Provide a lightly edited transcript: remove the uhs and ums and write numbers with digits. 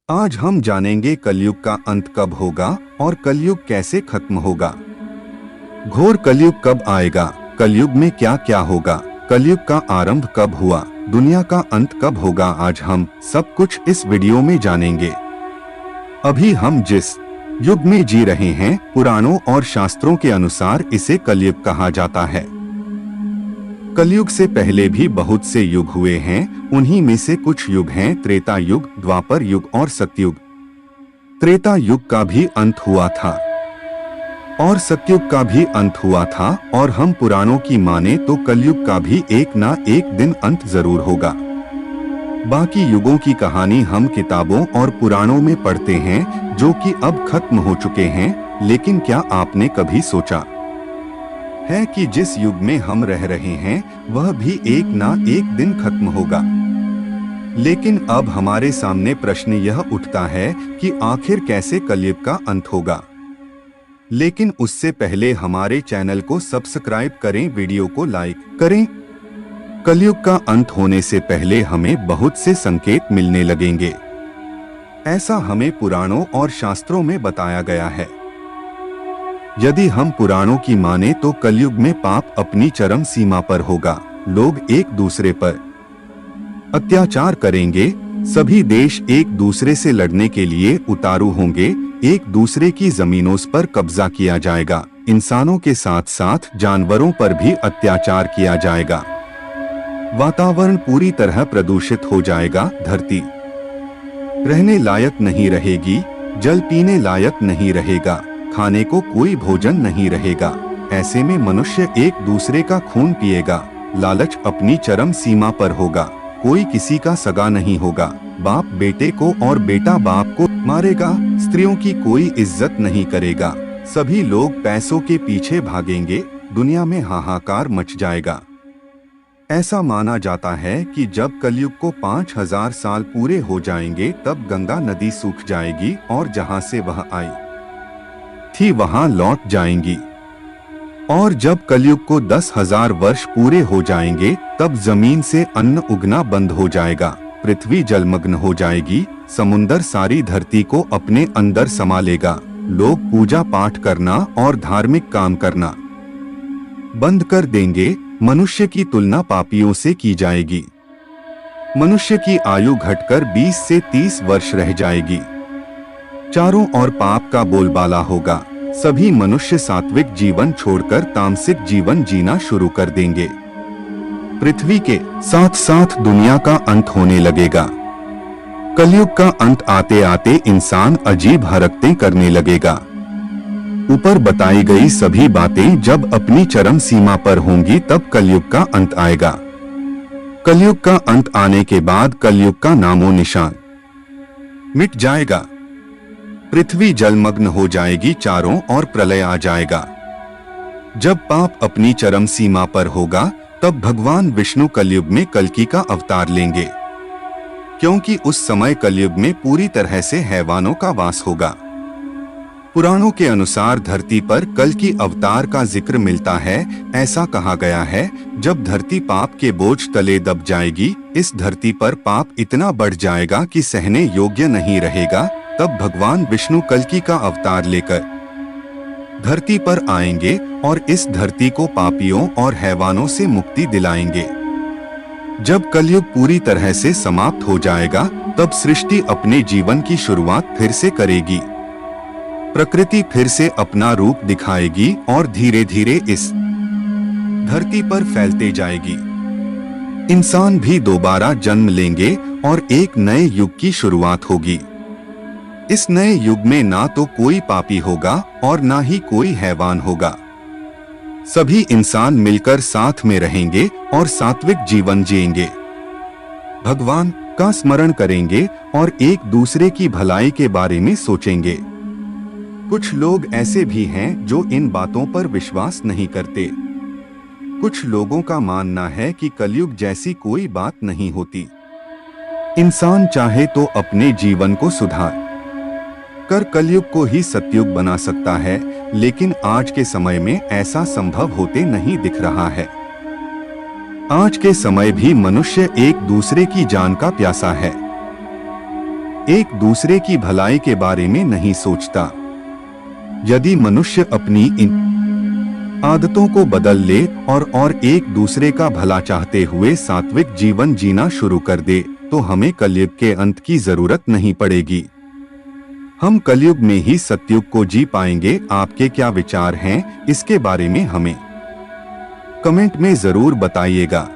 आज हम जानेंगे कलयुग का अंत कब होगा और कलयुग कैसे खत्म होगा। घोर कलयुग कब आएगा, कलयुग में क्या क्या होगा, कलयुग का आरंभ कब हुआ, दुनिया का अंत कब होगा, आज हम सब कुछ इस वीडियो में जानेंगे। अभी हम जिस युग में जी रहे हैं, पुराणों और शास्त्रों के अनुसार इसे कलयुग कहा जाता है। कलयुग से पहले भी बहुत से युग हुए हैं, उन्हीं में से कुछ युग हैं त्रेता युग, द्वापर युग और सतयुग। त्रेता युग का भी अंत हुआ था और सतयुग का भी अंत हुआ था, और हम पुराणों की माने तो कलयुग का भी एक ना एक दिन अंत जरूर होगा। बाकी युगों की कहानी हम किताबों और पुराणों में पढ़ते हैं जो कि अब खत्म हो चुके हैं, लेकिन क्या आपने कभी सोचा है कि जिस युग में हम रह रहे हैं वह भी एक ना एक दिन खत्म होगा। लेकिन अब हमारे सामने प्रश्न यह उठता है कि आखिर कैसे कलयुग का अंत होगा। लेकिन उससे पहले हमारे चैनल को सब्सक्राइब करें, वीडियो को लाइक करें। कलयुग का अंत होने से पहले हमें बहुत से संकेत मिलने लगेंगे, ऐसा हमें पुराणों और शास्त्रों में बताया गया है। यदि हम पुराणों की माने तो कलयुग में पाप अपनी चरम सीमा पर होगा। लोग एक दूसरे पर अत्याचार करेंगे, सभी देश एक दूसरे से लड़ने के लिए उतारू होंगे, एक दूसरे की जमीनों पर कब्जा किया जाएगा, इंसानों के साथ साथ जानवरों पर भी अत्याचार किया जाएगा, वातावरण पूरी तरह प्रदूषित हो जाएगा, धरती रहने लायक नहीं रहेगी, जल पीने लायक नहीं रहेगा, खाने को कोई भोजन नहीं रहेगा। ऐसे में मनुष्य एक दूसरे का खून पिएगा, लालच अपनी चरम सीमा पर होगा, कोई किसी का सगा नहीं होगा, बाप बेटे को और बेटा बाप को मारेगा, स्त्रियों की कोई इज्जत नहीं करेगा, सभी लोग पैसों के पीछे भागेंगे, दुनिया में हाहाकार मच जाएगा। ऐसा माना जाता है कि जब कलयुग को 5000 साल पूरे हो जाएंगे तब गंगा नदी सूख जाएगी और जहां से वह आई थी वहां लौट जाएंगी, और जब कलयुग को 10,000 वर्ष पूरे हो जाएंगे तब जमीन से अन्न उगना बंद हो जाएगा, पृथ्वी जलमग्न हो जाएगी, समुंदर सारी धरती को अपने अंदर समा लेगा, लोग पूजा पाठ करना और धार्मिक काम करना बंद कर देंगे, मनुष्य की तुलना पापियों से की जाएगी, मनुष्य की आयु घटकर 20 से 30 वर्ष रह जाएगी, चारों ओर पाप का बोलबाला होगा, सभी मनुष्य सात्विक जीवन छोड़कर तामसिक जीवन जीना शुरू कर देंगे, पृथ्वी के साथ साथ दुनिया का अंत होने लगेगा। कलयुग का अंत आते आते इंसान अजीब हरकतें करने लगेगा। ऊपर बताई गई सभी बातें जब अपनी चरम सीमा पर होंगी तब कलयुग का अंत आएगा। कलयुग का अंत आने के बाद कलयुग का नामो निशान मिट जाएगा, पृथ्वी जलमग्न हो जाएगी, चारों ओर प्रलय आ जाएगा। जब पाप अपनी चरम सीमा पर होगा तब भगवान विष्णु कलयुग में कल्कि का अवतार लेंगे, क्योंकि उस समय कलयुग में पूरी तरह से हैवानों का वास होगा। पुराणों के अनुसार धरती पर कल्कि अवतार का जिक्र मिलता है। ऐसा कहा गया है, जब धरती पाप के बोझ तले दब जाएगी, इस धरती पर पाप इतना बढ़ जाएगा कि सहने योग्य नहीं रहेगा, तब भगवान विष्णु कल्कि का अवतार लेकर धरती पर आएंगे और इस धरती को पापियों और हैवानों से मुक्ति दिलाएंगे। जब कलयुग पूरी तरह से समाप्त हो जाएगा तब सृष्टि अपने जीवन की शुरुआत फिर से करेगी, प्रकृति फिर से अपना रूप दिखाएगी और धीरे धीरे इस धरती पर फैलते जाएगी। इंसान भी दोबारा जन्म लेंगे और एक नए युग की शुरुआत होगी। इस नए युग में ना तो कोई पापी होगा और ना ही कोई हैवान होगा, सभी इंसान मिलकर साथ में रहेंगे और सात्विक जीवन जिएंगे, भगवान का स्मरण करेंगे और एक दूसरे की भलाई के बारे में सोचेंगे। कुछ लोग ऐसे भी हैं जो इन बातों पर विश्वास नहीं करते। कुछ लोगों का मानना है कि कलयुग जैसी कोई बात नहीं होती, इंसान चाहे तो अपने जीवन को सुधार कर कलयुग को ही सतयुग बना सकता है, लेकिन आज के समय में ऐसा संभव होते नहीं दिख रहा है। आज के समय भी मनुष्य एक दूसरे की जान का प्यासा है। एक दूसरे की भलाई के बारे में नहीं सोचता। यदि मनुष्य अपनी इन आदतों को बदल ले और एक दूसरे का भला चाहते हुए सात्विक जीवन जीना शुरू कर दे, तो हमें कलयुग के अंत की जरूरत नहीं पड़ेगी। हम कलयुग में ही सतयुग को जी पाएंगे। आपके क्या विचार हैं इसके बारे में हमें कमेंट में जरूर बताइएगा।